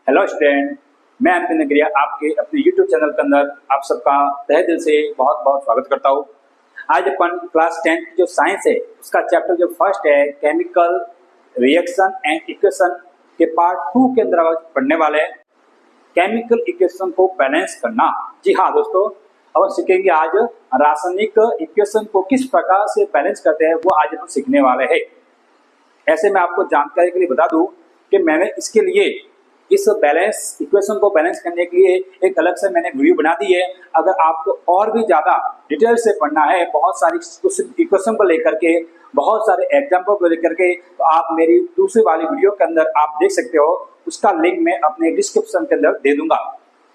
Hello student, मैं अंकित नगरिया आपके अपने YouTube चैनल के अंदर आप सबका तहे दिल से बहुत बहुत स्वागत करता हूँ। आज अपन क्लास 10 की जो साइंस है उसका चैप्टर जो फर्स्ट है केमिकल रिएक्शन एंड इक्वेशन के पार्ट 2 के अंदर पढ़ने वाले हैं केमिकल इक्वेशन को बैलेंस करना। जी हाँ दोस्तों, अब सीखेंगे आज रासायनिक इक्वेशन को किस प्रकार से बैलेंस करते हैं वो आज हम सीखने वाले हैं। ऐसे मैं आपको जानकारी के लिए बता दूं कि मैंने इसके लिए इस बैलेंस इक्वेशन को बैलेंस करने के लिए एक अलग से मैंने वीडियो बना दी है। अगर आपको और भी ज्यादा डिटेल से पढ़ना है, बहुत सारी इक्वेशन को लेकर के, बहुत सारे एग्जाम्पल को लेकर के, तो आप मेरी दूसरी वाली वीडियो के अंदर आप देख सकते हो। उसका लिंक मैं अपने डिस्क्रिप्शन के अंदर दे दूंगा।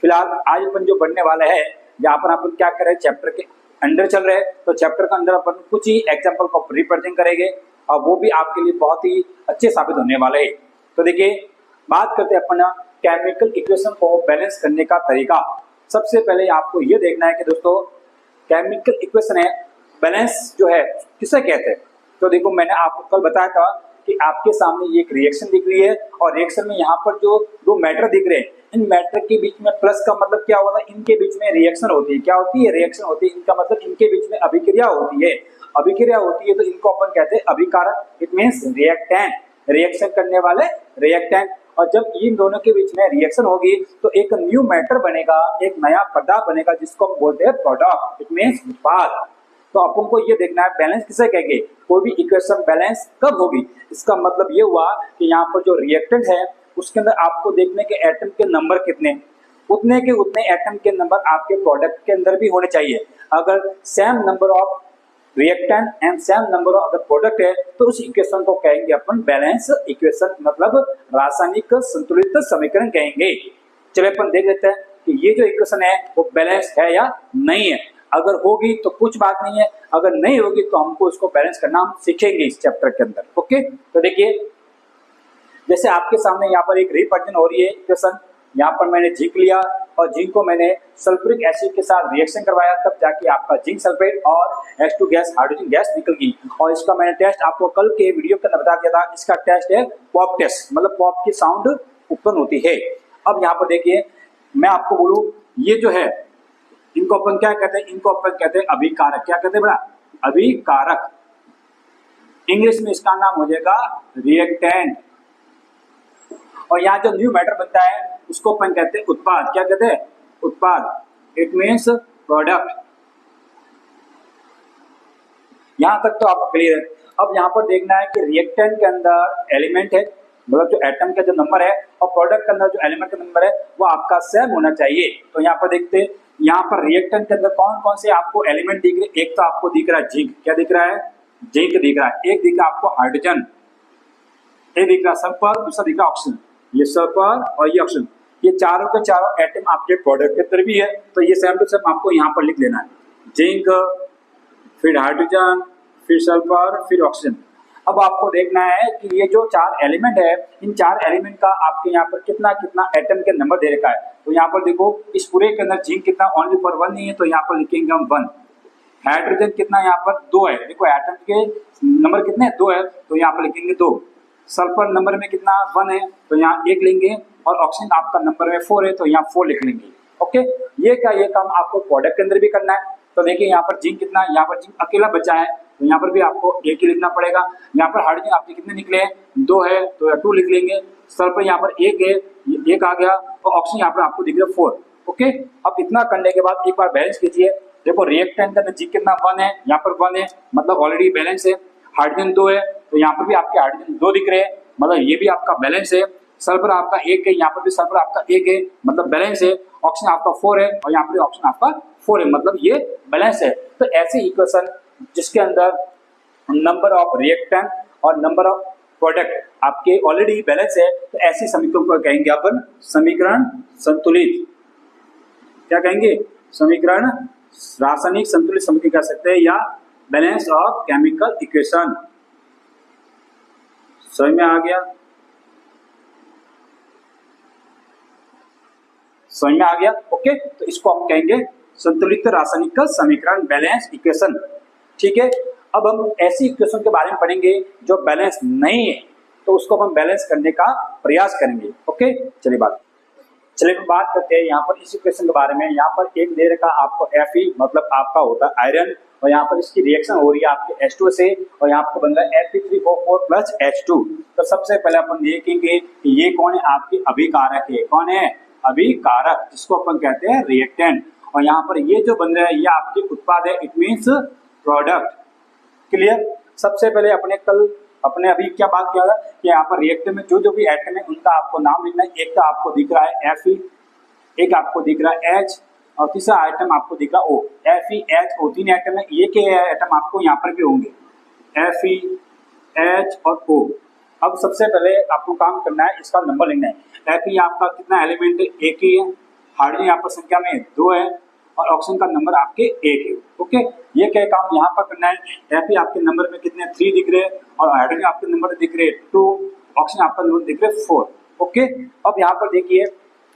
फिलहाल आज अपन जो पढ़ने वाला है, यहाँ पर अपन क्या कर रहे हैं, चैप्टर के अंदर चल रहे हैं, तो चैप्टर के अंदर अपन कुछ ही एग्जाम्पल को रिप्रेजेंट करेंगे और वो भी आपके लिए बहुत ही अच्छे साबित होने वाले हैं। तो देखिए, बात करते हैं अपन केमिकल इक्वेशन को बैलेंस करने का तरीका। सबसे पहले आपको ये देखना है कि दोस्तों केमिकल इक्वेशन है बैलेंस जो है किसे कहते हैं। तो देखो, मैंने आपको कल बताया था कि आपके सामने एक रिएक्शन दिख रही है और रिएक्शन में यहाँ पर जो दो मैटर दिख रहे हैं, इन मैटर के बीच में प्लस का मतलब क्या होता है, इनके बीच में रिएक्शन होती है। क्या होती है? रिएक्शन होती है। इनका मतलब इनके बीच में अभिक्रिया होती है। अभिक्रिया होती है तो इनको अपन कहते हैं अभिकारक। इट मीन्स रिएक्टेंट, रिएक्शन करने वाले रिएक्टेंट। और जब इन दोनों के बीच में रिएक्शन होगी तो एक न्यू मैटर बनेगा, एक नया पदार्थ बनेगा जिसको हम बोलते हैं प्रोडक्ट। इट मीन्स उत्पाद। तो अपन को ये देखना है बैलेंस किसे कहेंगे, कोई भी इक्वेशन बैलेंस कब होगी। इसका मतलब ये हुआ कि यहाँ पर जो रिएक्टेंट है उसके अंदर आपको देखने के एटम के नंबर कितने, उतने के उतने एटम के नंबर आपके प्रोडक्ट के अंदर भी होने चाहिए। अगर same number of reactant and same number of other product है तो उस इक्वेशन को कहेंगे अपन बैलेंस इक्वेशन, मतलब रासायनिक संतुलित समीकरण कहेंगे। चलिए अपन देख लेते हैं कि ये जो इक्वेशन है वो बैलेंस है या नहीं है। अगर होगी तो कुछ बात नहीं है, अगर नहीं होगी तो हमको इसको बैलेंस करना हम सीखेंगे इस चैप्टर के अंदर। ओके, तो देखिए, जैसे आपके सामने यहाँ पर एक रिप्रेजेंट हो रही है इक्वेशन। यहाँ पर मैंने जिंक लिया और जिंक को मैंने सल्फ्यूरिक एसिड के साथ रिएक्शन करवाया, तब जाके आपका जिंक सल्फेट और H2 गैस, हाइड्रोजन गैस निकल गई। और इसका मैंने टेस्ट आपको कल के वीडियो के अंदर बता दिया था। इसका टेस्ट है पॉप टेस्ट, मतलब पॉप की साउंड उत्पन्न होती है। अब यहाँ पर देखिए, मैं आपको बोलूं, ये जो है इनको अपन क्या कहते हैं, इनको अपन कहते हैं अभिकारक। क्या कहते हैं बड़ा? अभिकारक। इंग्लिश में इसका नाम हो जाएगा रिएक्टेंट। और यहाँ जो न्यू मैटर बनता है उसको अपन कहते हैं उत्पाद। क्या कहते हैं? उत्पाद। It means product. यहां तक तो आपको क्लियर है। अब यहाँ पर देखना है कि रिएक्टेंट के अंदर एलिमेंट है, मतलब जो एटम का जो नंबर है, और प्रोडक्ट के अंदर जो एलिमेंट का नंबर है वो आपका सेम होना चाहिए। तो यहाँ पर देखते हैं, यहाँ पर रिएक्टेंट के अंदर कौन कौन से आपको एलिमेंट दिख रहे हैं। एक तो आपको दिख रहा है जिंक। क्या दिख रहा है? जिंक दिख रहा है। एक दिख रहा है आपको हाइड्रोजन, एक दिख रहा है सल्फर, दूसरा दिख रहा है ऑक्सीजन। ये सल्फर और ये ऑक्सीजन, ये चारों के चारों एटम आपके प्रोडक्ट के अंदर भी है। तो ये सेम टू सेम आपको यहाँ पर लिख लेना है। जिंक, फिर हाइड्रोजन, फिर सल्फर, फिर ऑक्सीजन। अब आपको देखना है कि ये जो चार एलिमेंट है, इन चार एलिमेंट का आपके यहाँ पर कितना कितना एटम के नंबर दे रखा है। तो यहाँ पर देखो, इस पूरे के अंदर जिंक कितना, ओनली फॉर 1 नहीं है, तो यहाँ पर लिखेंगे हम 1। हाइड्रोजन कितना, यहाँ पर 2 है। देखो एटम के नंबर कितने, 2 है, तो यहाँ पर लिखेंगे 2। सल्फर नंबर में कितना, 1 है, तो यहाँ 1 लेंगे। और ऑक्सीजन आपका नंबर में 4 है, तो यहाँ 4 लिख लेंगे। ओके, ये काम आपको प्रोडक्ट के अंदर भी करना है। तो देखिए, यहाँ पर जिंक कितना, यहाँ पर जिंक अकेला बचा है, तो यहाँ पर भी आपको 1 ही लिखना पड़ेगा। यहाँ पर हाइड्रोजन आपके कितने निकले हैं, 2 है, तो 2 लिख लेंगे। सल्फर यहाँ पर 1 है, 1 आ गया, और ऑक्सीजन यहाँ पर आपको दिख रहा है 4। ओके, अब इतना करने के बाद एक बार बैलेंस कीजिए। देखो, रिएक्टेंट का जिंक कितना, 1 है, यहाँ पर 1 है, मतलब ऑलरेडी बैलेंस है। हाइड्रोजन 2 है, तो यहाँ पर भी आपके हाइड्रोजन 2 दिख रहे हैं, मतलब ये भी आपका बैलेंस है। सल्फर आपका 1 है, यहाँ पर भी सल्फर आपका 1 है, मतलब बैलेंस है। ऑक्सीजन आपका 4 है, और यहाँ पर भी ऑक्सीजन आपका 4 है, मतलब ये बैलेंस है। तो ऐसी इक्वेशन जिसके अंदर नंबर ऑफ रिएक्टेंट और नंबर ऑफ प्रोडक्ट आपके ऑलरेडी बैलेंस है, तो ऐसी समीकरण को कहेंगे अपन समीकरण संतुलित। क्या कहेंगे? समीकरण, रासायनिक संतुलित समीकरण कह सकते हैं, या बैलेंस ऑफ केमिकल इक्वेशन। समझ में आ गया? समझ में आ गया? ओके, तो इसको हम कहेंगे संतुलित रासायनिक समीकरण, बैलेंस इक्वेशन। ठीक है, अब हम ऐसी इक्वेशन के बारे में पढ़ेंगे जो बैलेंस नहीं है, तो उसको हम बैलेंस करने का प्रयास करेंगे। ओके, चलिए बात चलिए हम बात करते हैं यहाँ पर इस इक्वेशन के बारे में। यहाँ पर एक दे रखा आपको Fe मतलब आपका होता है आयरन, और यहाँ पर इसकी रिएक्शन हो रही है आपके H2 से, और यहाँ पर बन रहा है Fe3O4 प्लस H2। तो सबसे पहले अपन देखेंगे कि ये कौन है, आपके अभिकारक है। कौन है? अभिकारक, जिसको अपन कहते हैं रिएक्टेंट। और यहाँ पर ये जो बन रहा है ये आपके उत्पाद है, इट मीन्स प्रोडक्ट। क्लियर? सबसे पहले अपने अभी क्या बात किया था कि यहाँ पर रिएक्टर में जो भी एटम है उनका आपको नाम लिखना है। एक तो आपको दिख रहा है Fe, एक आपको दिख रहा है H, और तीसरा आइटम आपको दिख रहा है O। Fe, H, O तीन एटम है। ये के एटम आपको यहाँ पर भी होंगे, Fe, H और O। अब सबसे पहले आपको काम करना है, इसका नंबर लिखना है। Fe आपका कितना एलिमेंट है? एक ही है। हाइड्रोजन यहाँ पर संख्या में 2 है, और ऑक्सीजन का नंबर आपके 1 है। ओके, ये क्या काम यहाँ पर करना है? Fe आपके नंबर में कितने 3 दिख रहे हैं, और हाइड्रोजन आपके नंबर दिख रहे 2, ऑक्सीजन आपका नंबर दिख रहे 4। ओके, अब यहाँ पर देखिए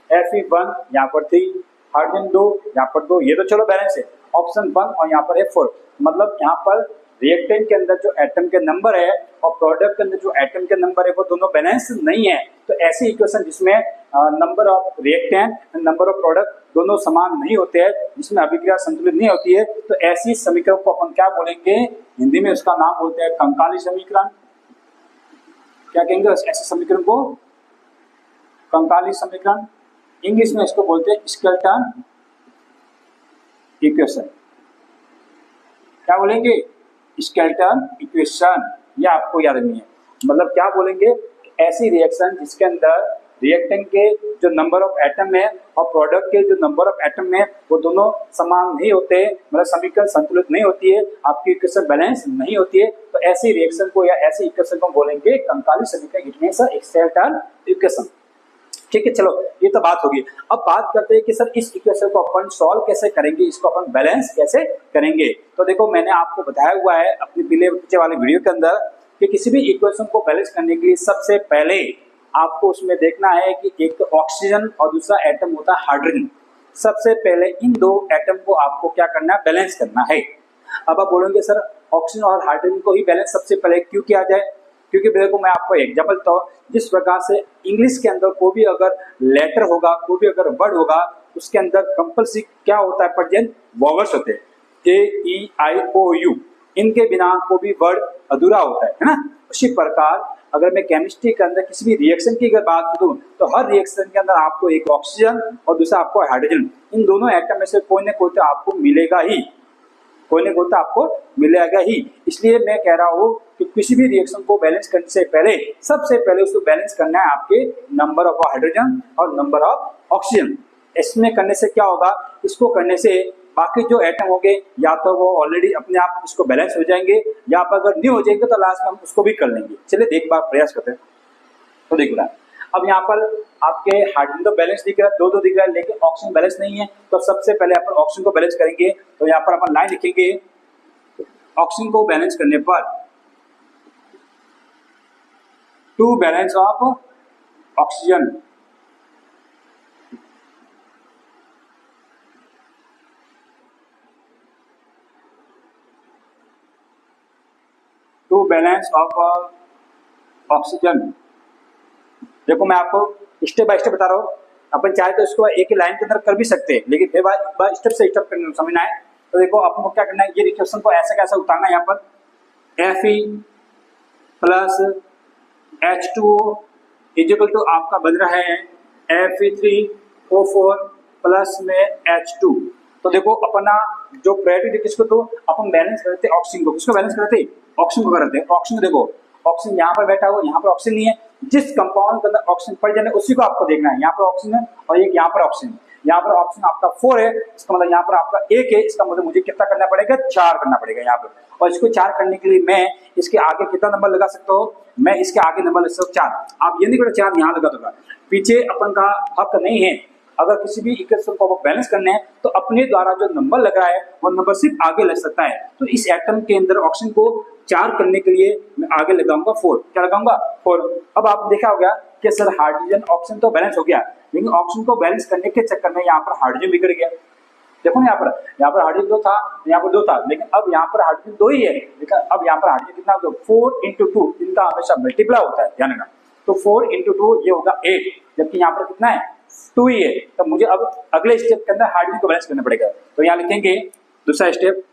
Fe1 यहाँ पर 3, हाइड्रोजन 2 यहाँ पर 2, ये तो चलो बैलेंस है। ऑप्शन 1 और यहाँ पर है 4, मतलब यहाँ पर रिएक्टेंट के अंदर जो एटम के नंबर है और प्रोडक्ट के अंदर जो एटम के नंबर है वो दोनों बैलेंस नहीं है। तो ऐसी इक्वेशन जिसमें number of reactant and number of product दोनों समान नहीं होते हैं, जिसमें अभिक्रिया संतुलित नहीं होती है, तो ऐसी समीकरण को अपन क्या बोलेंगे? हिंदी में उसका नाम बोलते हैं कंकाली समीकरण। क्या कहेंगे ऐसे समीकरण को? कंकाली समीकरण। इंग्लिश में इसको बोलते हैं स्केलेटन इक्वेशन। क्या बोलेंगे? Skeleton equation. ये आपको याद नहीं है, मतलब क्या बोलेंगे? ऐसी रिएक्शन जिसके अंदर रिएक्टेंट के जो नंबर ऑफ एटम है और प्रोडक्ट के जो नंबर ऑफ एटम है वो दोनों समान नहीं होते, मतलब समीकरण संतुलित नहीं होती है, आपकी इक्वेशन बैलेंस नहीं होती है, तो ऐसी रिएक्शन को या ऐसी इक्वेशन को बोलेंगे कंकाली समीकरण, इट मींस स्केलेटन इक्वेशन। ठीक है, चलो ये तो बात होगी। अब बात करते हैं कि सर इस इक्वेशन को अपन सॉल्व कैसे करेंगे, इसको अपन बैलेंस कैसे करेंगे। तो देखो मैंने आपको बताया हुआ है अपने पीछे वाले वीडियो के अंदर कि किसी भी इक्वेशन को बैलेंस करने के लिए सबसे पहले आपको उसमें देखना है कि एक तो ऑक्सीजन और दूसरा एटम होता है हाइड्रोजन। सबसे पहले इन दो एटम को आपको क्या करना है? बैलेंस करना है। अब आप बोलेंगे सर ऑक्सीजन और हाइड्रोजन को ही बैलेंस सबसे पहले क्यों किया जाए? क्योंकि देखो मैं आपको एग्जाम्पल तो जिस प्रकार से इंग्लिश के अंदर कोई भी अगर लेटर होगा, कोई भी अगर वर्ड होगा, उसके अंदर कंपल्सरी क्या होता है? प्रेजेंट वॉवल्स होते हैं, AEIOU। इनके बिना कोई भी वर्ड अधूरा होता है ना। उसी प्रकार अगर मैं केमिस्ट्री के अंदर किसी भी रिएक्शन की अगर बात करूं तो हर रिएक्शन के अंदर आपको एक ऑक्सीजन और दूसरा आपको हाइड्रोजन, इन दोनों एटम में से कोई ना कोई तो आपको मिलेगा ही, कोई ना कोई तो आपको मिलेगा ही। इसलिए मैं कह रहा हूँ कि किसी भी रिएक्शन को बैलेंस करने से पहले सबसे पहले उसको बैलेंस करना है आपके नंबर ऑफ हाइड्रोजन और नंबर ऑफ ऑक्सीजन। इसमें करने से क्या होगा? इसको करने से बाकी जो एटम होंगे या तो वो ऑलरेडी अपने आप इसको बैलेंस हो जाएंगे, या अगर नहीं हो जाएंगे तो लास्ट में हम उसको भी कर लेंगे। चलिए एक बार प्रयास करते हैं। तो देख रहा है अब यहाँ पर आपके हाइड्रोजन तो बैलेंस दिख रहा है, दो दिख रहा है, लेकिन ऑक्सीजन बैलेंस नहीं है। तो सबसे पहले अपन ऑक्सीजन को बैलेंस करेंगे। तो यहाँ पर अपन लाइन लिखेंगे, ऑक्सीजन को बैलेंस करने पर to balance of oxygen to balance of oxygen. देखो मैं आपको स्टेप बाय स्टेप बता रहा हूँ। अपन चाहे तो इसको एक ही लाइन के अंदर कर भी सकते हैं, लेकिन फिर बार स्टेप से स्टेप समझना है। तो देखो अपन को क्या करना है, ये इक्वेशन को ऐसा कैसा उतारना है। यहाँ पर Fe plus H2O equal to आपका बन रहा है Fe3O4 प्लस में H2। तो देखो अपना जो प्रायोरिटी किसको, तो अपन बैलेंस करते ऑक्सीजन को। किसको बैलेंस करते? ऑक्सीजन को करते हैं। ऑक्सीजन देखो, ऑक्सीजन यहाँ पर बैठा हुआ, यहाँ पर ऑक्सीजन नहीं है। जिस कंपाउंड के अंदर ऑक्सीजन पड़ जाए उसी को आपको देखना है। यहाँ पर ऑक्सीजन है और एक यहाँ पर ऑक्सीजन, यहाँ पर ऑक्सीजन आपका 4 है, इसका मतलब यहाँ पर आपका 1 है। इसका मतलब मुझे कितना करना पड़ेगा? 4 करना पड़ेगा यहाँ पर। और इसको 4 करने के लिए मैं इसके आगे कितना नंबर लगा सकता हूँ? मैं इसके आगे नंबर लगा सकता हूँ 4। आप ये नहीं करो 4 यहाँ लगा दूंगा, पीछे अपन का हक नहीं है। अगर किसी भी इक्वेशन को बैलेंस करने हैं तो अपने द्वारा जो नंबर लग रहा है वो नंबर सिर्फ आगे लग सकता है। तो इस एटम के अंदर ऑक्सीजन को 4 करने के लिए मैं आगे लगाऊंगा 4। क्या लगाऊंगा? 4। अब आप देखा होगा कि सर हाइड्रोजन ऑक्सीजन तो बैलेंस हो गया, लेकिन ऑक्सीजन को बैलेंस करने के चक्कर में यहाँ पर हाइड्रोजन बिगड़ गया। देखो ना यहाँ पर हाइड्रोजन 2 था, यहाँ पर 2 था, लेकिन अब यहाँ पर हाइड्रोजन 2 ही है। लेकिन अब यहाँ पर हाइड्रोजन कितना होगा? 4 × 2। इनका हमेशा मल्टीप्लाई होता है, ध्यान रखना। तो 4 × 2 ये होगा 8, जबकि यहाँ पर कितना है? 2 ही है, तो मुझे अब अगले स्टेप के अंदर हाइड्रोजन को बैलेंस करना पड़ेगा। तो यहाँ लिखेंगे दूसरा स्टेप,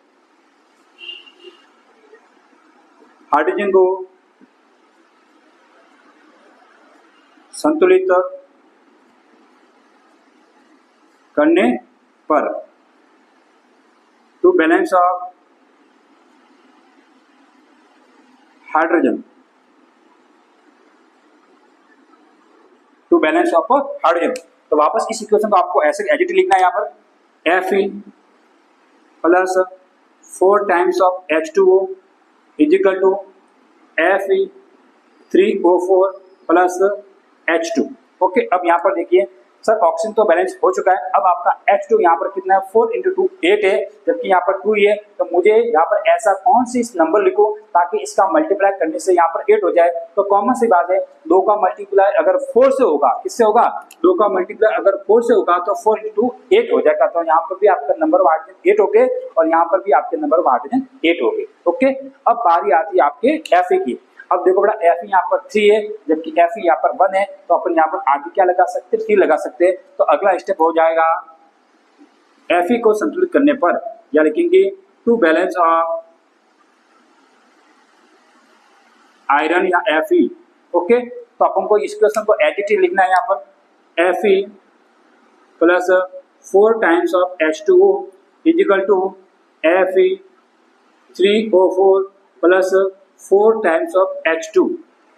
हाइड्रोजन को संतुलित करने पर to balance of hydrogen, to balance of hydrogen. तो वापस इस इक्वेशन को आपको ऐसे एडिट लिखना है, यहाँ पर Fe plus 4 times of H2O is equal to Fe3O4 plus H2। Okay, अब यहाँ पर देखिए सर ऑक्सीजन तो बैलेंस हो चुका है, अब आपका H2 यहाँ पर कितना है, 4 × 2 8 है, जबकि यहाँ पर 2 ही है। तो मुझे यहाँ पर ऐसा कौन सी नंबर लिखो ताकि इसका मल्टीप्लाई करने से यहाँ पर 8 हो जाए। तो कॉमन सी बात है, 2 का मल्टीप्लाई अगर 4 से होगा, किससे होगा, 2 का मल्टीप्लाई अगर 4 से होगा तो 4 × 2 8 हो जाएगा। तो यहाँ पर भी आपका नंबर ऑफ हाइड्रोजन 8 हो गए और यहाँ पर भी आपके नंबर ऑफ हाइड्रोजन 8 हो गए। ओके, अब बारी आती है आपके Fe की। अब देखो बेटा Fe यहाँ पर 3 है, जबकि Fe यहाँ पर 1 है, तो अपन यहाँ पर आगे क्या लगा सकते हैं, 3 लगा सकते हैं। तो अगला स्टेप हो जाएगा Fe को संतुलित करने पर या लिखेंगे टू बैलेंस ऑफ आयरन या Fe। ओके, तो अपन को इस क्वेश्चन को एडिटिव लिखना है, यहाँ पर Fe plus 4 times of H2O is equal to Fe3O4 plus 4 times of H2।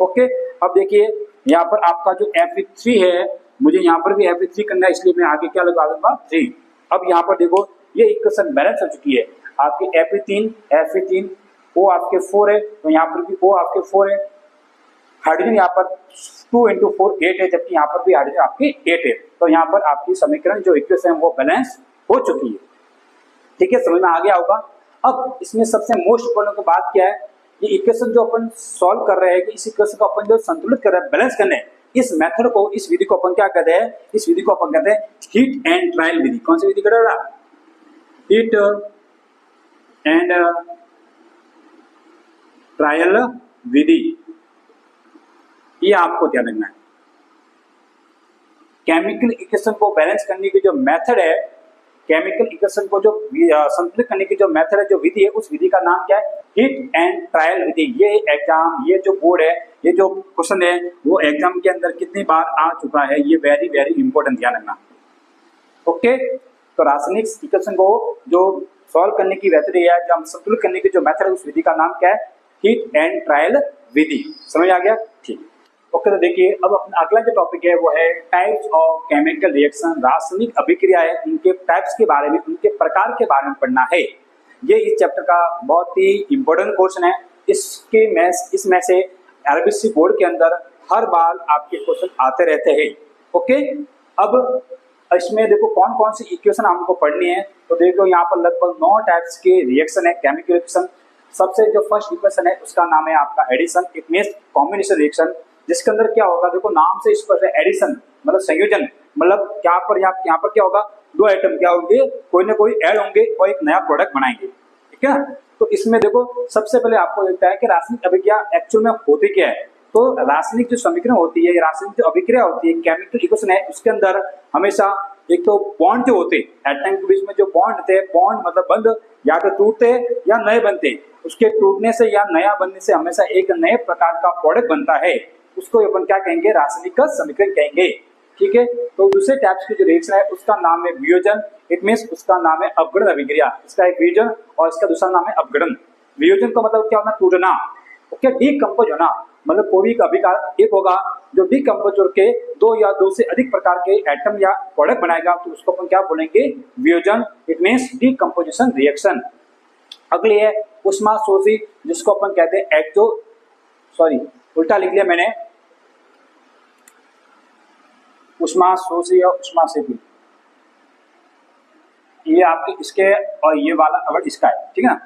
Okay, अब देखिए यहाँ पर आपका जो Fe3 है, मुझे यहाँ पर भी Fe3 करना है, इसलिए मैं आगे क्या लगा दूंगा 3। अब यहाँ पर देखो ये इक्वेशन बैलेंस हो चुकी है, आपके Fe3 O आपके 4 है, तो यहाँ पर भी O आपके 4 है। हाइड्रोजन यहाँ पर 2 × 4 8 है, जबकि यहाँ पर भी हाइड्रोजन आपकी 8 है। तो यहाँ पर आपकी समीकरण जो इक्वेशन है वो बैलेंस हो चुकी है। ठीक है, समझ में आ गया होगा। अब इसमें सबसे मोस्ट इम्पोर्टेंट बात क्या है, ये इक्वेशन जो अपन सॉल्व कर रहे हैं कि इस इक्वेशन को अपन जो संतुलित कर रहे हैं, बैलेंस करने, इस मेथड को, इस विधि को अपन क्या कहते हैं, इस विधि को अपन कहते हैं हीट एंड ट्रायल विधि। कौन सी विधि कर रहा है, हीट एंड ट्रायल विधि। ये आपको ध्यान रखना है। केमिकल इक्वेशन को बैलेंस करने की जो मेथड है, केमिकल इक्वेशन को जो संतुलित करने की जो मेथड है, जो विधि है, उस विधि का नाम क्या है, हीट एंड ट्रायल विधि। ये एग्जाम, ये जो बोर्ड है, ये जो क्वेश्चन है वो एग्जाम के अंदर कितनी बार आ चुका है, ये वेरी वेरी इंपॉर्टेंट, ध्यान रखना। ओके, तो रासायनिक इक्वेशन को जो सॉल्व करने की मेथड है, जो संतुलित करने की जो मेथड है, उस विधि का नाम क्या है, हीट एंड ट्रायल विधि। समझ आ गया, ठीक। ओके, तो देखिए अब अपना अगला जो टॉपिक है वो है टाइप्स ऑफ केमिकल रिएक्शन, रासायनिक अभिक्रियाएं, उनके टाइप्स के बारे में, उनके प्रकार के बारे में पढ़ना है। ये इस चैप्टर का बहुत ही इंपॉर्टेंट क्वेश्चन है। इसमें से आरबीसी बोर्ड के अंदर हर बार आपके क्वेश्चन आते रहते हैं। ओके, अब इसमें देखो कौन कौन सी इक्वेशन हमको पढ़नी है। तो देखो यहाँ पर लगभग 9 टाइप्स के रिएक्शन है, केमिकल रिएक्शन। सबसे जो फर्स्ट इक्वेशन है उसका नाम है आपका addition, it means combination reaction, जिसके अंदर क्या होगा, देखो नाम से स्पष्ट है, एडिशन मतलब संयोजन, मतलब यहाँ पर क्या होगा, 2 आइटम क्या होंगे, कोई ना कोई ऐड होंगे और एक नया प्रोडक्ट बनाएंगे। ठीक है, तो इसमें देखो सबसे पहले आपको लगता है कि रासायनिक अभिक्रिया एक्चुअल में होती क्या है। तो रासायनिक जो समीकरण होती है, रासायनिक जो अभिक्रिया होती है, केमिकल इक्वेशन है, उसके अंदर हमेशा एक तो बॉन्ड जो होते हैं एटम के बीच में, जो बॉन्ड थे, बॉन्ड मतलब बंध, या तो टूटते या नए बनते, उसके टूटने से या नया बनने से हमेशा एक नए प्रकार का प्रोडक्ट बनता है, उसको अपन क्या कहेंगे, रासायनिक समीकरण कहेंगे। ठीक है, तो दूसरे टाइप्स की जो रिएक्शन है उसका नाम है वियोजन, इट मींस उसका नाम है अपघटन अभिक्रिया। इसका एक वियोजन और इसका दूसरा नाम है अपघटन। वियोजन का मतलब क्या होना, टूटना। ओके, डीकंपोज होना, मतलब कोई का अभिकार एक होगा जो डीकंपोज होकर 2 या 2 से अधिक प्रकार के एटम या प्रोडक्ट बनाएगा, तो उसको अपन क्या बोलेंगे, वियोजन, इट मींस डीकंपोजिशन रिएक्शन। अगली है ऊष्माशोषी, जिसको अपन कहते हैं उल्टा लिख लिया मैंने, ऊष्माशोषी और ऊष्माक्षेपी, ये आपके इसके और ये वाला अगर इसका है, ठीक है ना।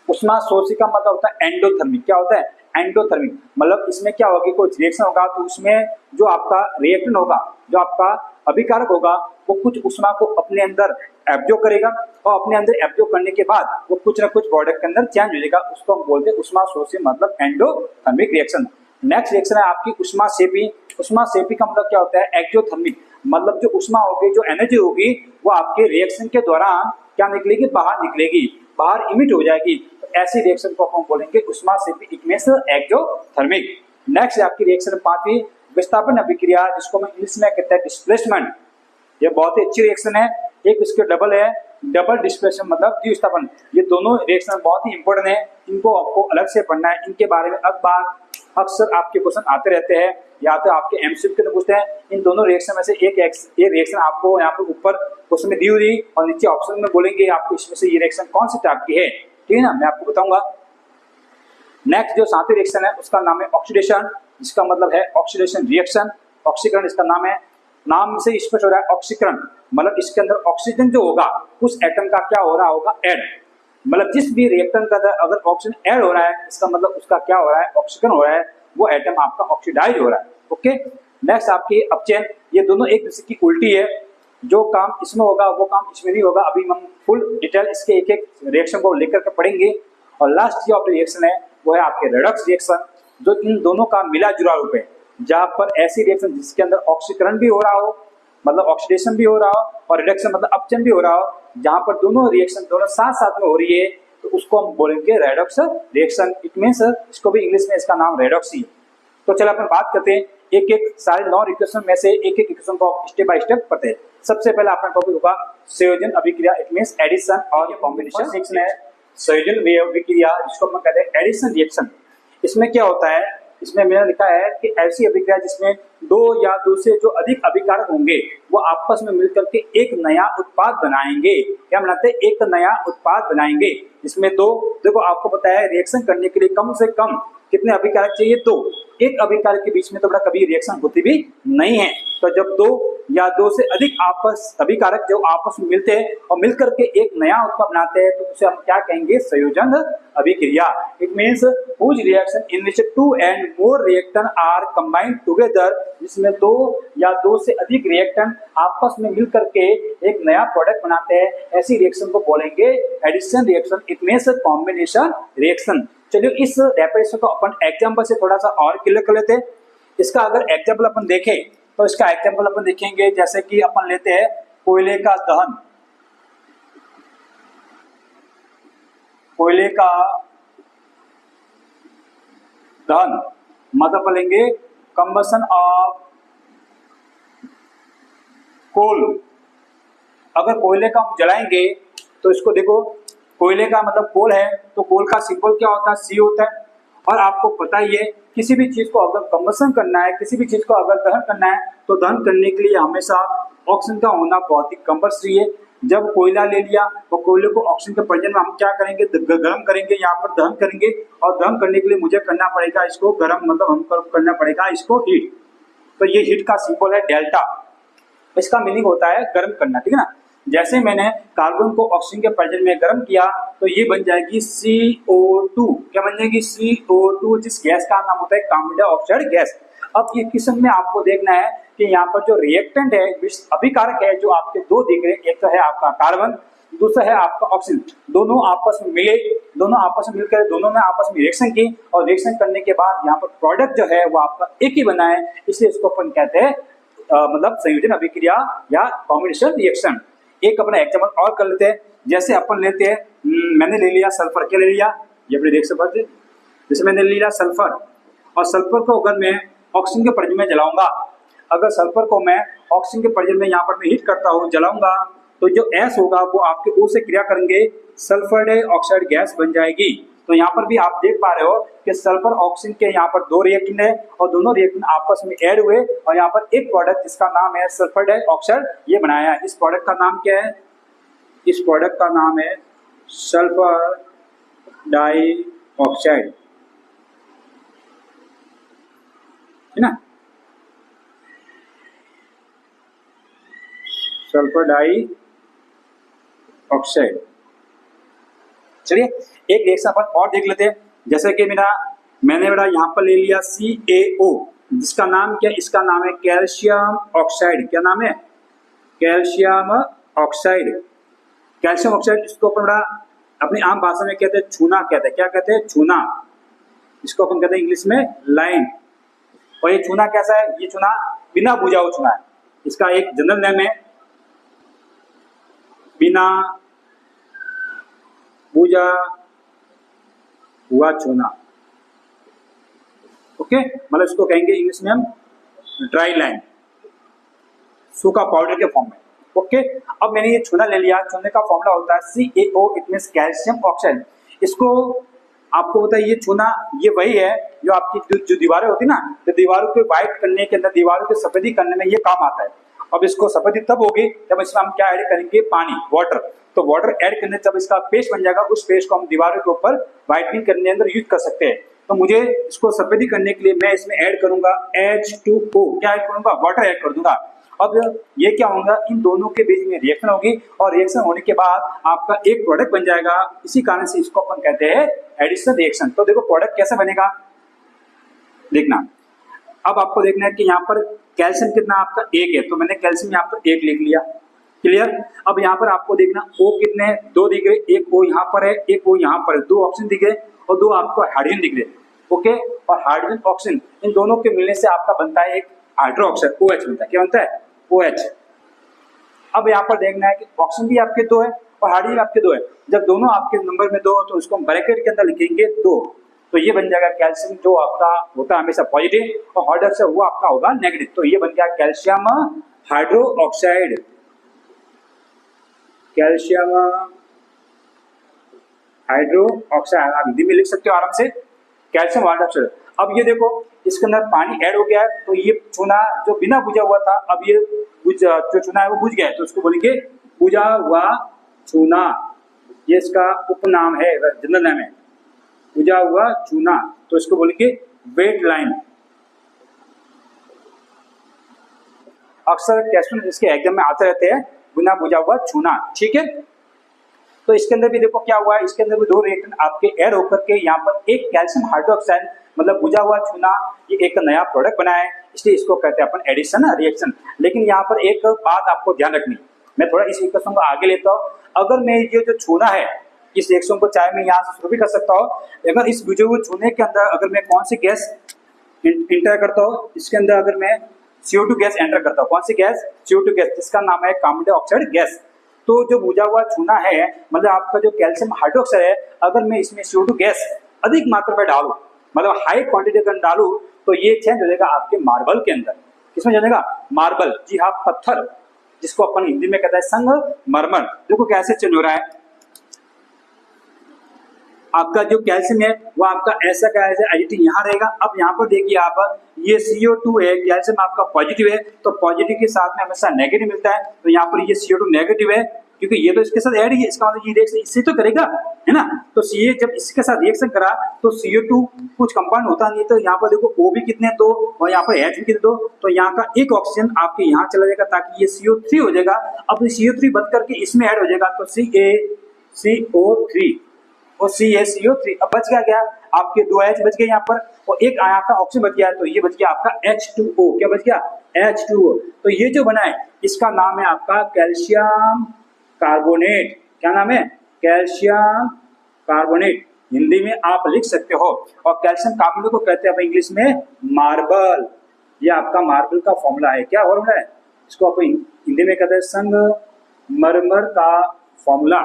ऊष्माशोषी का मतलब होता है एंडोथर्मिक। क्या होता है, एंडोथर्मिक, मतलब इसमें क्या होगा, कोई रिएक्शन होगा तो उसमें जो आपका रिएक्टेंट होगा, जो आपका अभिकारक होगा, वो कुछ ऊष्मा को अपने अंदर एब्जॉर्ब करेगा और अपने अंदर एब्जॉर्ब करने के बाद वो कुछ ना कुछ प्रोडक्ट के अंदर चेंज हो जाएगा, उसको हम बोलते हैं ऊष्माशोषी, मतलब एंडोथर्मिक रिएक्शन। नेक्स्ट रिएक्शन है आपकी ऊष्माक्षेपी, उष्माक्षेपी का मतलब क्या होता है, एक्जोथर्मिक, मतलब जो उष्मा होगी, जो एनर्जी होगी, वो आपके रिएक्शन के दौरान क्या निकलेगी, बाहर निकलेगी, बाहर इमिट हो जाएगी। तो ऐसी रिएक्शन को हम बोलेंगे उष्माक्षेपी, इट मींस एक्जोथर्मिक। नेक्स्ट आपकी रिएक्शन पांचवी विस्थापन अभिक्रिया, जिसको मैं इंग्लिश में कहते हैं डिस्प्लेसमेंट। ये बहुत ही अच्छी रिएक्शन है। एक इसके डबल है, डबल डिस्प्लेसमेंट मतलब द्विविस्थापन। ये दोनों रिएक्शन बहुत ही इंपॉर्टेंट है, इनको आपको अलग से पढ़ना है। इनके बारे में अक्सर आपके क्वेश्चन आते रहते हैं, या तो आपके एमसीक्यू में पूछते हैं। इन दोनों रिएक्शन में से एक रिएक्शन आपको यहाँ पर ऊपर क्वेश्चन में दी हुई और नीचे ऑप्शन में बोलेंगे आपको इसमें से ये रिएक्शन कौन सी टाइप की है, ठीक है ना, मैं आपको बताऊंगा। नेक्स्ट जो सातवीं रिएक्शन है उसका नाम है ऑक्सीडेशन, जिसका मतलब है ऑक्सीडेशन रिएक्शन। ऑक्सीकरण इसका नाम है, नाम से स्पष्ट हो रहा है ऑक्सीकरण, मतलब इसके अंदर ऑक्सीजन जो होगा उस एटम का क्या हो रहा होगा, ऐड। मतलब जिस भी रिएक्टेंट का अगर ऑक्सीजन ऐड हो रहा है, इसका मतलब उसका क्या हो रहा है, ऑक्सीकरण हो रहा है, वो एटम आपका ऑक्सीडाइज हो रहा है। ओके, नेक्स्ट आपकी अपचयन। ये दोनों एक दूसरे की उल्टी है, जो काम इसमें होगा वो काम इसमें नहीं होगा। अभी हम फुल डिटेल इसके एक एक रिएक्शन को लेकर के पढ़ेंगे। और लास्ट जो आपकी रिएक्शन है वो है आपके रेडॉक्स रिएक्शन, जो इन दोनों का मिला जुला रूप है, जहां पर ऐसी रिएक्शन जिसके अंदर ऑक्सीकरण भी हो रहा हो, मतलब ऑक्सीडेशन भी हो रहा हो, और रिडक्शन मतलब अपचयन भी हो रहा हो, जहां पर दोनों रिएक्शन दोनों साथ साथ में हो रही है, तो उसको हम बोलेंगे रेडॉक्स रिएक्शन। इट मींस इसको भी इंग्लिश में इसका नाम रेडॉक्स ही। तो चलो अपन बात करते हैं एक एक सारे 9 इक्वेशन में से एक एक इक्वेशन को स्टेप बाय स्टेप पढ़ते हैं। सबसे पहले अपना टॉपिक होगा संयोजन अभिक्रिया, इट मींस एडिशन और कॉम्बिनेशन रिएक्शन है। संयोजन अभिक्रिया जिसको हम कहते हैं एडिशन रिएक्शन। इसमें क्या होता है, इसमें मैंने लिखा है कि ऐसी अभिक्रिया जिसमें दो या दो से जो अधिक अभिकारक होंगे वो आपस में मिलकर के एक नया उत्पाद बनाएंगे। क्या बनाते हैं, एक नया उत्पाद बनाएंगे। इसमें दो, देखो आपको पता है रिएक्शन करने के लिए कम से कम कितने अभिकारक चाहिए, दो। एक अभिकारक के बीच में तो बड़ा कभी रिएक्शन होती भी नहीं है। तो जब दो या दो से अधिक अभिकारक जो आपस में मिलते हैं और मिलकर के एक नया उत्पाद बनाते हैं, तो उसे हम क्या कहेंगे, संयोजन अभिक्रिया। It means whose reaction in which 2 and more reactant are combined together, जिसमें दो या दो से अधिक रिएक्टेंट आपस में मिलकर के एक नया प्रोडक्ट बनाते हैं, ऐसी रिएक्शन को बोलेंगे addition reaction. It means combination reaction. चलिए इस डेफिनेशन को अपन एग्जांपल से थोड़ा सा और क्लियर कर लेते हैं। इसका अगर एग्जांपल अपन देखें तो इसका एग्जांपल अपन देखेंगे, जैसे कि अपन लेते हैं कोयले का दहन। कोयले का दहन मतलब लेंगे कंबशन ऑफ कोल। अगर कोयले का हम जलाएंगे तो इसको देखो, कोयले का मतलब कोल है, तो कोल का सिंबल क्या होता है, सी होता है। और आपको पता ही है किसी भी चीज को अगर कंबशन करना है, किसी भी चीज को अगर दहन करना है, तो दहन करने के लिए हमेशा ऑक्सीजन का होना बहुत ही कंपल्सरी है। जब कोयला ले लिया तो कोयले को ऑक्सीजन के प्रयोजन में हम क्या करेंगे, गर्म करेंगे, यहाँ पर दहन करेंगे। और दहन करने के लिए मुझे करना पड़ेगा इसको गर्म, मतलब हमको करना पड़ेगा इसको हीट। तो ये हीट का सिंबल है डेल्टा। इसका मीनिंग होता है गर्म करना, ठीक है ना। जैसे मैंने कार्बन को ऑक्सीजन के प्रयोजन में गर्म किया तो ये बन जाएगी CO2। क्या बन जाएगी, CO2, जिस गैस का नाम होता है कार्बन डाइऑक्साइड गैस। अब ये किस्म में आपको देखना है कि यहाँ पर जो रिएक्टेंट है, अभिकारक है, जो आपके दो दिख रहे हैं, एक तो है आपका कार्बन, दूसरा है आपका ऑक्सीजन। दोनों आपस में मिले, दोनों आपस में मिलकर दोनों ने आपस में रिएक्शन की, और रिएक्शन करने के बाद यहाँ पर प्रोडक्ट जो है वो आपका एक ही बना है, इसलिए इसको अपन कहते हैं मतलब संयोजन अभिक्रिया या कॉम्बिनेशन रिएक्शन। एक अपना एग्जांपल और कर लेते हैं। जैसे अपन लेते हैं, मैंने ले लिया सल्फर, क्या ले लिया, ये अपने देख सकते हैं, जैसे मैंने ले लिया सल्फर, और सल्फर को अगर मैं ऑक्सीजन के प्रयोजन में जलाऊंगा, अगर सल्फर को मैं ऑक्सीजन के प्रयोजन में यहाँ पर मैं हीट करता हूँ, जलाऊंगा, तो जो एस होगा वो आपके ओ से क्रिया करेंगे, सल्फर डाइऑक्साइड गैस बन जाएगी। तो यहाँ पर भी आप देख पा रहे हो कि सल्फर ऑक्सीजन के यहाँ पर दो रिएक्टेंट है, और दोनों रिएक्टेंट आपस में ऐड हुए, और यहाँ पर एक प्रोडक्ट जिसका नाम है सल्फर डाइऑक्साइड ये बनाया है। इस प्रोडक्ट का नाम क्या है, इस प्रोडक्ट का नाम है सल्फर डाइऑक्साइड, है ना, सल्फर डाइऑक्साइड। चलिए एक रिएक्शन अपन और देख लेते हैं। जैसे कि मैंने यहाँ पर ले लिया CaO, जिसका नाम क्या, इसका नाम है कैल्शियम ऑक्साइड। क्या नाम है, कैल्शियम ऑक्साइड। कैल्शियम ऑक्साइड, इसको अपन अपनी आम भाषा में कहते हैं छूना, कहते हैं, क्या कहते हैं, छूना। इसको अपन कहते हैं इंग्लिश में लाइम। और ये चूना कैसा है, ये चूना बिना भुजा हुआ चूना है, इसका एक जनरल नेम है बिना भुजा हुआ चूना। ओके, मतलब इसको कहेंगे इंग्लिश में हम ड्राई लाइन, सूखा पाउडर के फॉर्म में। ओके, अब मैंने ये चूना ले लिया, चूने का फॉर्मूला होता है CaO, it means calcium oxide. इसको आपको पता है ये चूना ये वही है जो आपकी जो दीवारें होती है ना, तो दीवारों को व्हाइट करने के अंदर, दीवारों की सफेदी करने में ये काम आता है। अब इसको सफेदी तब होगी जब इसमें हम क्या ऐड करेंगे, पानी, वाटर। तो वाटर ऐड करने जब इसका पेस्ट बन जाएगा, उस पेस्ट को हम दीवारों के ऊपर व्हाइटनिंग करने के अंदर यूज कर सकते हैं। तो मुझे इसको सफेदी करने के लिए मैं इसमें ऐड करूंगा H2O, क्या ऐड करूंगा, वाटर ऐड कर दूंगा। अब ये क्या होगा, इन दोनों के बीच में रिएक्शन होगी और रिएक्शन होने के बाद आपका एक प्रोडक्ट बन जाएगा। इसी कारण से इसको अपन कहते हैं एडिशन रिएक्शन। तो देखो प्रोडक्ट कैसे बनेगा, देखना। अब आपको देखना है कि यहाँ पर कैल्शियम कितना आपका 1 है, तो मैंने कैल्शियम यहाँ पर 1 लिख लिया, क्लियर। अब यहाँ पर आपको देखना O कितने हैं, 2 दिख रहे, एक O यहाँ पर है, एक O यहाँ पर है, 2 ऑप्शन दिख रहे और 2 आपको हाइड्रोजन दिख रहे। ओके, और हाइड्रोजन ऑक्सीजन इन दोनों के मिलने से आपका बनता है एक हाइड्रो ऑक्साइड, OH बनता है। क्या बनता है, OH। अब यहाँ पर देखना है कि ऑक्सीजन भी आपके 2 है और हाइड्रोजन आपके 2 है। जब दोनों आपके नंबर में 2 तो उसको हम ब्रैकेट के अंदर लिखेंगे 2, तो ये बन जाएगा कैल्शियम जो आपका होता है हमेशा पॉजिटिव और हाइड्रोक्साइड वो आपका होगा नेगेटिव। तो ये बन गया calcium hydro oxide, calcium hydro oxide. आप हिंदी में लिख सकते हो आराम से, कैल्शियम हाइड्रोक्साइड। अब ये देखो इसके अंदर पानी ऐड हो गया है, तो ये चूना जो बिना बुझा हुआ था, अब ये जो चूना है वो बुझ गया है, तो उसको बोलेंगे बुझा हुआ चूना। ये इसका उपनाम है, जनरल नाम है बुझा हुआ चूना, तो इसको बोलेंगे वेट लाइन। अक्सर क्वेश्चन इसके एग्जाम में आते रहते हैं, बिना बुझा हुआ चूना, ठीक है। तो इसके अंदर भी देखो क्या हुआ है, इसके अंदर भी 2 रिएक्टेंट आपके ऐड होकर के यहाँ पर एक कैल्शियम हाइड्रोक्साइड मतलब बुझा हुआ चूना ये एक नया प्रोडक्ट बना है, इसलिए इसको कहते हैं अपन एडिशन रिएक्शन। लेकिन यहाँ पर एक बात आपको ध्यान रखनी, मैं थोड़ा इस इक्वेशन को आगे लेता हूँ। अगर मैं ये जो चूना है इस रिएक्शन को चाहे मैं यहाँ से शुरू भी कर सकता हूँ, अगर इस बुझे हुए चूने के अंदर अगर मैं कौन सी गैस इंटर करता हूँ, इसके अंदर अगर मैं CO2 गैस एंटर करता हूँ, कौन सी गैस, CO2 गैस, जिसका नाम है कार्बन डाइऑक्साइड गैस। तो जो बुझा हुआ चूना है मतलब आपका जो कैल्शियम हाइड्रोक्साइड है, अगर मैं इसमें CO2 गैस अधिक मात्रा में डालूं, मतलब हाई क्वांटिटी के अंदर डालूं, तो ये चेंज हो जाएगा आपके मार्बल के अंदर। किसमें जाएगा, मार्बल, जी हाँ, पत्थर, जिसको अपन हिंदी में कहते हैं संगमरमर। देखो कैसे चेंज हो रहा है, आपका जो कैल्शियम है वो आपका ऐसा का ऐसा एडिटिंग यहाँ रहेगा। अब यहाँ पर देखिए आप, ये CO2 है, कैल्शियम आपका पॉजिटिव है, तो पॉजिटिव के साथ में हमेशा नेगेटिव मिलता है, तो यहाँ पर ये CO2 नेगेटिव है, क्योंकि ये तो इसके साथ ऐड ही है, इसका मतलब ये रिएक्शन इससे तो करेगा, है ना। तो ये जब इसके साथ रिएक्शन करा तो CO2 कुछ कंपाउंड होता नहीं, तो यहाँ पर देखो O भी कितने 2 और यहाँ पर H भी कितने 2, तो यहाँ का एक ऑक्सीजन आपके यहाँ चला जाएगा ताकि ये CO3 हो जाएगा। अब CO3 बंद करके इसमें ऐड हो जाएगा, तो CaCO3 और CaCO3। अब बच गया क्या, आपके 2 H बच गए यहाँ पर और एक यहाँ का ऑक्सीजन बच गया, तो ये बच गया आपका H2O। क्या बच गया, H2O। तो ये जो बना है इसका नाम है आपका कैल्शियम कार्बोनेट। क्या नाम है, कैल्शियम कार्बोनेट, हिंदी में आप लिख सकते हो। और कैल्शियम कार्बोनेट को कहते हैं इंग्लिश में मार्बल। ये आपका मार्बल का फॉर्मूला है, क्या फॉर्मूला है, इसको आप हिंदी में कहते हैं संगमरमर का फॉर्मूला।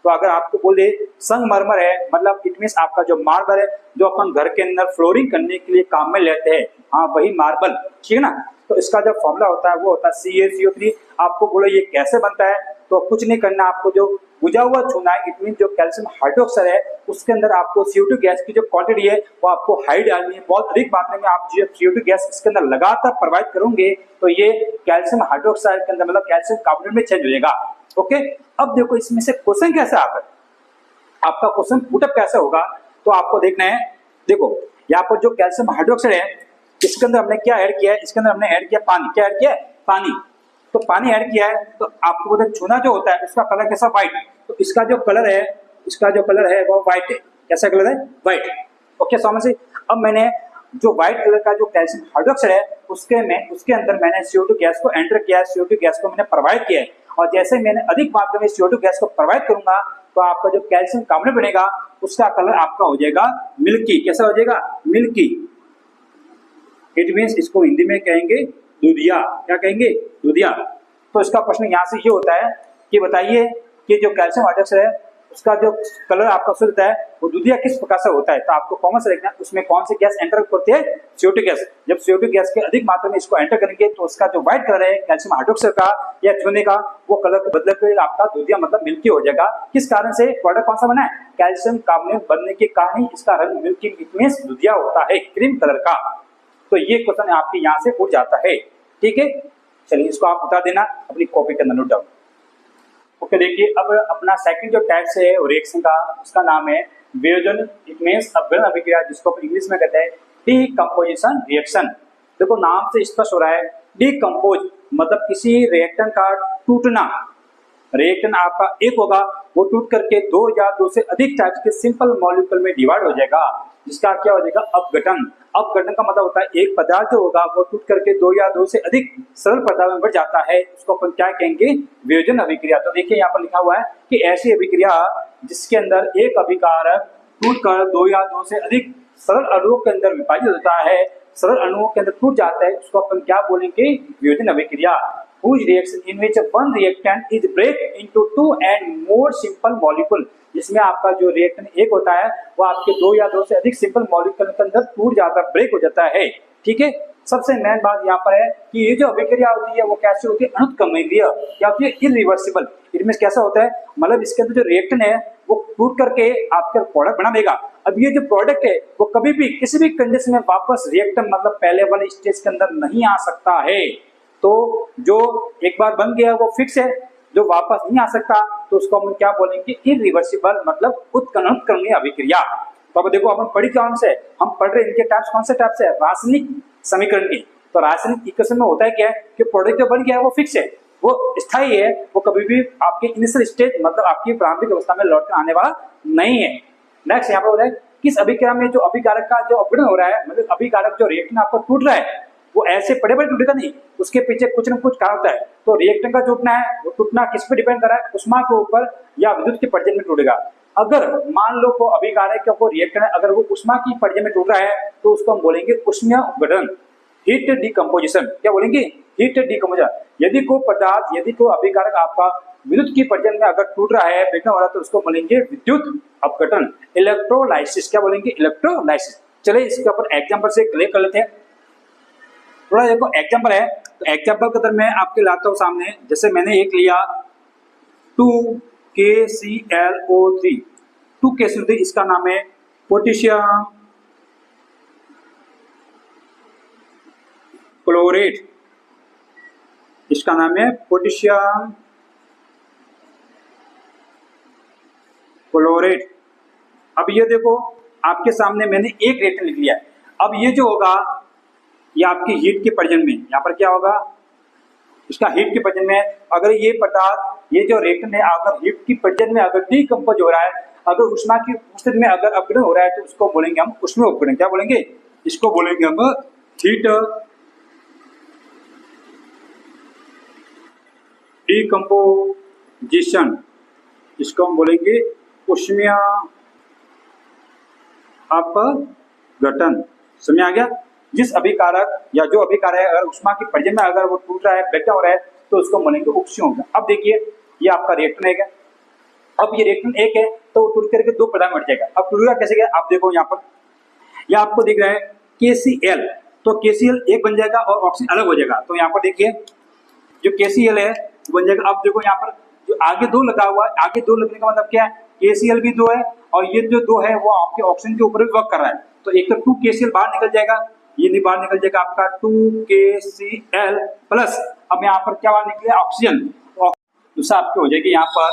तो अगर आपको बोले संगमरमर है मतलब इट मींस आपका जो मार्बल है जो अपन घर के अंदर फ्लोरिंग करने के लिए काम में लेते हैं, हाँ वही मार्बल, ठीक है ना। तो इसका जो फॉर्मूला होता है वो होता है CaCO3। आपको बोलो ये कैसे बनता है, तो कुछ नहीं करना, आपको जो बुझा हुआ चूना है इट मीन जो कैल्शियम हाइड्रोक्साइड है उसके अंदर आपको CO2 गैस की जो क्वांटिटी है वो आपको हाई डालनी है, बहुत अधिक मात्रा में आप जो CO2 गैस इसके अंदर लगातार प्रोवाइड करोगे तो ये कैल्शियम हाइड्रोक्साइड के अंदर मतलब कैल्शियम कार्बोनेट में चेंज हो जाएगा। ओके, अब देखो इसमें से क्वेश्चन कैसे आता है, आपका क्वेश्चन पुटअप कैसे होगा, तो आपको देखना है। देखो यहाँ पर जो कैल्शियम हाइड्रोक्साइड है इसके अंदर हमने क्या ऐड किया है, इसके अंदर हमने ऐड किया पानी। क्या ऐड किया है, पानी। तो पानी ऐड किया है तो आपको पता है चूना जो होता है उसका कलर कैसा, व्हाइट। तो इसका जो कलर है, इसका जो कलर है वो व्हाइट है। कैसा कलर है, व्हाइट। ओके समझ से। अब मैंने जो व्हाइट कलर का जो कैल्शियम हाइड्रोक्साइड है उसके अंदर मैंने CO2 गैस को एंटर किया है, CO2 गैस को मैंने प्रोवाइड किया है। और जैसे मैंने अधिक मात्रा में CO2 गैस को प्रोवाइड करूंगा तो आपका जो कैल्शियम कार्बोनेट बनेगा उसका कलर आपका हो जाएगा मिल्की। कैसा हो जाएगा, मिल्की। इट मीन्स इसको हिंदी में कहेंगे दूधिया। क्या कहेंगे? दूधिया। तो इसका प्रश्न यहाँ से ये होता है कि बताइए कि जो कैल्शियम हाइड्रोक्साइड है उसका जो कलर आपका शुद्ध है वो दूधिया किस प्रकार से होता है। तो आपको कॉमन से देखना है उसमें कौन सी गैस एंटर करती है? CO2 gas. जब CO2 गैस के अधिक मात्रा में इसको एंटर करेंगे तो उसका जो व्हाइट कलर है कैल्शियम हाइड्रोक्साइड का या चूने का वो कलर को बदल कर आपका दूधिया मतलब मिल्की हो जाएगा। किस कारण से? प्रोडक्ट कौन सा बना है? कैल्शियम कार्बोनेट बनने के कारण ही इसका रंग मिल्की मीन्स दूधिया होता है, क्रीम कलर का। तो ये क्वेश्चन आपके यहाँ से उठ जाता है। ठीक है, चलिए इसको आप बता देना अपनी कॉपी के अंदर नोट डाउन। ओके, देखिए अब अपना सेकंड जो टाइप्स है रिएक्शन का उसका नाम है वियोजन। इट मींस अपघटन अभिक्रिया, जिसको अपन इंग्लिश में कहते हैं डीकंपोजिशन रिएक्शन। देखो नाम से स्पष्ट हो रहा है, डीकंपोज मतलब किसी रिएक्टेंट का टूटना। रिएक्टेंट आपका एक होगा वो टूट करके दो या दो से अधिक टाइप्स के सिंपल मॉलिक्यूल में डिवाइड हो जाएगा, जिसका क्या हो जाएगा? अपघटन। अपघटन का मतलब होता है एक पदार्थ जो होगा वो टूट करके दो या दो से अधिक सरल पदार्थ में बढ़ जाता है, उसको अपन क्या कहेंगे? वियोजन अभिक्रिया। तो देखिए यहाँ पर लिखा हुआ है कि ऐसी अभिक्रिया जिसके अंदर एक अभिकारक टूटकर दो या दो से अधिक सरल अणुओं के अंदर विभाजित होता है, सरल अणुओं के अंदर टूट जाता है, उसको अपन क्या बोलेंगे? वियोजन अभिक्रिया। Whose reaction in which one reactant is break into two and more simple molecule, जिसमें आपका जो रिएक्टेंट एक होता है वो आपके दो या दो से अधिक सिंपल मॉलिक्यूल के अंदर टूट जाता है, ब्रेक हो जाता है। ठीक है, सबसे मेन बात यहाँ पर है कि ये जो अभिक्रिया होती है वो कैसे होती है? अनुत्क्रमणीय या फिर इरिवर्सिबल। इनमें कैसा होता है? मतलब इसके अंदर जो रिएक्टेंट है वो टूट करके आपका प्रोडक्ट बना देगा। अब ये जो प्रोडक्ट है वो कभी भी किसी भी कंडीशन में वापस रिएक्टेंट मतलब पहले वाले स्टेज के अंदर नहीं आ सकता है। तो जो एक बार बन गया वो फिक्स है, जो वापस नहीं आ सकता तो उसको हम क्या बोलेंगे? इरिवर्सिबल मतलब उत्क्रमणीय अभिक्रिया। तो अब देखो अपन पढ़ी कौन से? हम पढ़ रहे इनके टाइप्स कौन से टाइप्स है? रासायनिक समीकरण की। तो रासायनिक इक्वेशन में होता है क्या है कि प्रोडक्ट जो बन गया है वो फिक्स है, वो स्थायी है, वो कभी भी आपके इनिशियल स्टेज मतलब आपकी प्रारंभिक अवस्था में लौट कर आने वाला नहीं है। नेक्स्ट यहाँ पर होता है किस अभिक्रिया में जो अभिकारक का जो अपघटन हो रहा है, मतलब अभिकारक जो रिएक्टेंट आपको टूट रहा है वो ऐसे बड़े बड़े टूटेगा नहीं, उसके पीछे कुछ न कुछ कारण होता है। तो रिएक्टेंट का टूटना है वो टूटना किस पे डिपेंड कर रहा है? उष्मा के ऊपर या विद्युत के परिजन में टूटेगा। अगर मान लो को अभिकारक को रिएक्टेंट है अगर वो उष्मा की परिजन में टूट रहा है तो उसको हम बोलेंगे उष्मीय अपघटन, हीट डिकम्पोजिशन। क्या बोलेंगे? Heat decomposition. यदि कोई पदार्थ यदि कोई अभिकारक आपका विद्युत की परिजन में अगर टूट रहा है, ब्रेकडाउन हो रहा है, तो उसको बोलेंगे विद्युत अपघटन, इलेक्ट्रोलाइसिस। क्या बोलेंगे? इलेक्ट्रोलाइसिस। चलिए इसके ऊपर एग्जाम्पल से क्लियर कर लेते हैं। थोड़ा देखो एग्जाम्पल है, तो एग्जाम्पल के अंदर मैं आपके लाता हूँ सामने। जैसे मैंने एक लिया 2KClO3, 2KClO3 इसका नाम है पोटेशियम क्लोरेट, इसका नाम है पोटेशियम क्लोरेट। अब ये देखो आपके सामने मैंने एक रिएक्टेंट लिख लिया है। अब ये जो होगा ये आपकी हीट के परिजन में, यहाँ पर क्या होगा? इसका हीट के परिजन में अगर ये पदार्थ ये जो रिएक्टेंट है अगर हीट की परिजन में अगर डीकंपोज हो रहा है, अगर उष्मा की उपस्थिति में अगर अपघटन हो रहा है तो उसको बोलेंगे हम उष्मीय अपघटन। क्या बोलेंगे? इसको बोलेंगे हम हीट डीकंपोजिशन, इसको हम बोलेंगे उष्मीय अपघटन। समझ आ गया? जिस अभिकारक या जो अभिकारक है अगर उष्मा की परिजन में अगर वो टूट रहा है, ब्रेकडाउन हो रहा है, तो उसको बोलेंगे उष्मीय अपघटन। अब देखिए ये आपका रिएक्टेंट एक है, अब ये रिएक्टेंट एक है तो टूट करके दो पदार्थ बढ़ जाएगा। अब टूटेगा कैसे गया? आप देखो यहाँ पर यह आपको दिख रहा है KCl, तो KCl एक बन जाएगा और ऑक्सीजन अलग हो जाएगा। तो यहाँ पर देखिए जो KCl है वो बन जाएगा। अब देखो यहाँ पर जो आगे दो लगा हुआ है, आगे दो लगने का मतलब क्या है? KCl भी दो है और ये जो दो है वो आपके ऑक्सीजन के ऊपर भी वर्क कर रहा है। तो एक तो 2KCl बाहर निकल जाएगा, ये नहीं बाहर निकल जाएगा आपका 2KCl प्लस अब यहाँ पर क्या बाहर निकले? ऑक्सीजन। दूसरा आपके हो जाएगी यहाँ पर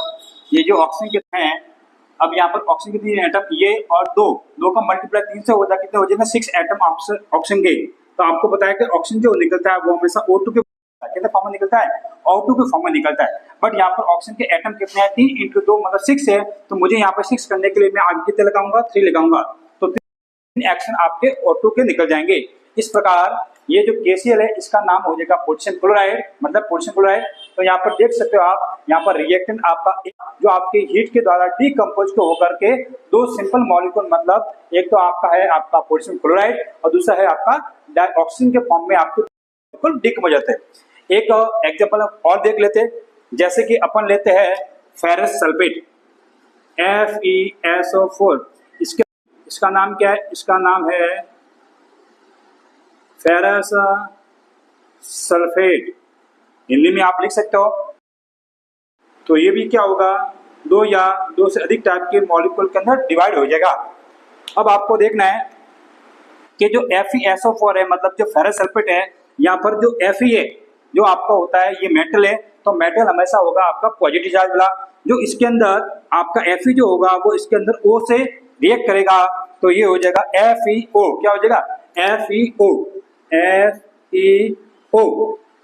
ये जो ऑक्सीजन के हैं, अब यहाँ पर ऑक्सीजन के 3 एटम ये और दो का मल्टीप्लाई 3 से हो जाए कितने हो जाएगा? 6 एटम ऑक्सीजन के। तो आपको बताया कि ऑक्सीजन जो निकलता है वो हमेशा O2 के कितने फॉर्म में निकलता है? O2 के फॉर्म में निकलता है। बट यहाँ पर ऑक्सीजन के एटम कितने हैं? 3 × 2 मतलब 6 है। तो मुझे यहाँ पर 6 करने के लिए मैं आगे कितने लगाऊंगा? 3 लगाऊंगा, तो 3 एक्शन आपके O2 के निकल जाएंगे। इस प्रकार ये जो KCl है इसका नाम हो जाएगा पोटेशियम क्लोराइड, मतलब पोटेशियम क्लोराइड। तो यहाँ पर देख सकते हो आप, यहाँ पर रिएक्टेंट आपका जो आपके हीट के द्वारा डीकंपोज को होकर के दो सिंपल मॉलिक्यूल मतलब एक तो आपका है आपका पोटेशियम क्लोराइड और दूसरा है आपका डाइऑक्सीजन के फॉर्म में आपको बिल्कुल डिकम्पोज होते हैं। एक एग्जांपल और देख लेते हैं, जैसे कि अपन लेते हैं फेरस सल्फेट FeSO4। इसका नाम क्या है? इसका नाम है फेरस सल्फेट, हिंदी में आप लिख सकते हो। तो ये भी क्या होगा, दो या दो से अधिक टाइप के मॉलिक्यूल के अंदर डिवाइड हो जाएगा। अब आपको देखना है कि जो FeSO4 है, मतलब जो फेरस सल्फेट है, यहाँ पर जो Fe है जो आपका होता है, ये मेटल है, तो मेटल हमेशा होगा आपका पॉजिटिव चार्ज वाला। जो इसके अंदर आपका Fe जो होगा वो इसके अंदर O से रिएक्ट करेगा, तो ये हो जाएगा FeO। क्या हो जाएगा? FeO।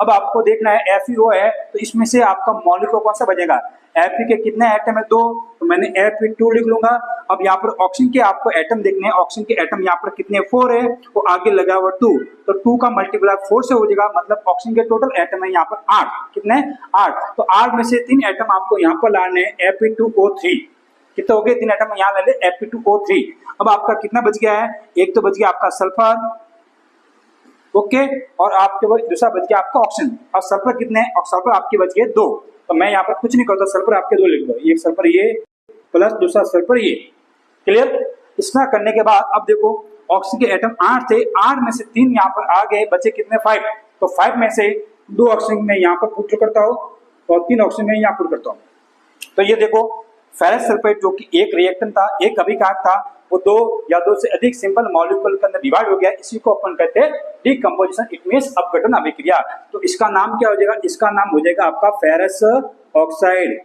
अब आपको देखना है FeO है, तो इसमें से आपका मॉलिक्यूल कौन सा बचेगा? Fe के कितने एटम है? 2, तो मैंने Fe2 लिख लूंगा। अब यहाँ पर ऑक्सीजन के आपको एटम देखने हैं, ऑक्सीजन के एटम यहाँ पर कितने? 4 है, तो आगे लगा हुआ 2, तो 2 का मल्टीप्लाई 4 से हो जाएगा, मतलब ऑक्सीजन के टोटल एटम है यहाँ पर 8। कितने? 8। तो 8 में से 3 एटम आपको यहाँ पर लाने हैं Fe2O3। कितने हो गए? 3 एटम यहाँ ले ले Fe2O3। अब आपका कितना बच गया है? एक तो बच गया आपका सल्फर, ओके, और आपके दूसरा बच गया आपका ऑक्सीजन। और सल्फर कितने? और सल्फर आपके बच गए 2, तो मैं यहाँ पर कुछ नहीं करता, सल्फर आपके 2 लिख दो, एक सल्फर ये प्लस दूसरा सल्फर ये। क्लियर? इतना करने के बाद अब देखो ऑक्सीजन के एटम 8 थे, 8 में से 3 यहाँ पर आ गए, बचे कितने? 5। तो 5 में से 2 ऑक्सीजन में यहाँ पर पुट करता हूँ और 3 ऑक्सीजन में यहाँ पुट करता हूँ। तो ये देखो फेरस सल्फेट जो कि एक रिएक्टेंट था, एक अभिकारक था, वो 2 या 2 से अधिक सिंपल मॉलिक्यूल के अंदर डिवाइड हो गया। इसी को अपन कहते हैं डिकम्पोजिशन, इट मींस अपघटन अभिक्रिया। तो इसका नाम क्या हो जाएगा? इसका नाम हो जाएगा आपका ferrous oxide.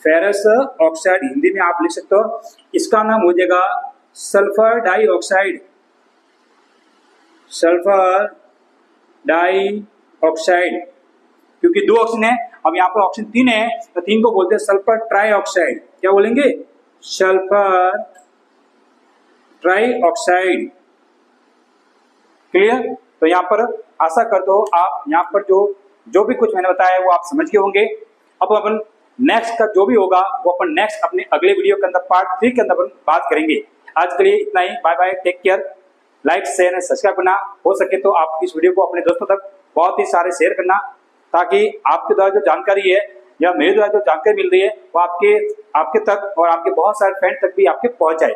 Ferrous oxide Hindi में आप लिख सकते हो, इसका नाम हो जाएगा सल्फर डाइऑक्साइड। सल्फर डाइऑक्साइड, क्योंकि 2 ऑक्सीजन है, अब यहाँ पर ऑक्सीजन 3 है, तो 3 को बोलते हैं सल्फर ट्राइऑक्साइड। क्या बोलेंगे? Sulphur trioxide. क्लियर? तो यहाँ पर आशा करते हो आप यहाँ पर जो भी कुछ मैंने बताया वो आप समझ गए होंगे। अब अपन नेक्स्ट का जो भी होगा वो अपन नेक्स्ट अपने अगले वीडियो के अंदर पार्ट 3 के अंदर अपन बात करेंगे। आज के लिए इतना ही, bye bye, take care. Like share subscribe करना, हो सके तो आप इस वीडियो को अपने दोस्तों तक बहुत ही सारे शेयर करना, ताकि आपके द्वारा जो जानकारी है या मेरे द्वारा जो जानकारी मिल रही है वो आपके तक और आपके बहुत सारे फ्रेंड तक भी आपके पहुंच जाए।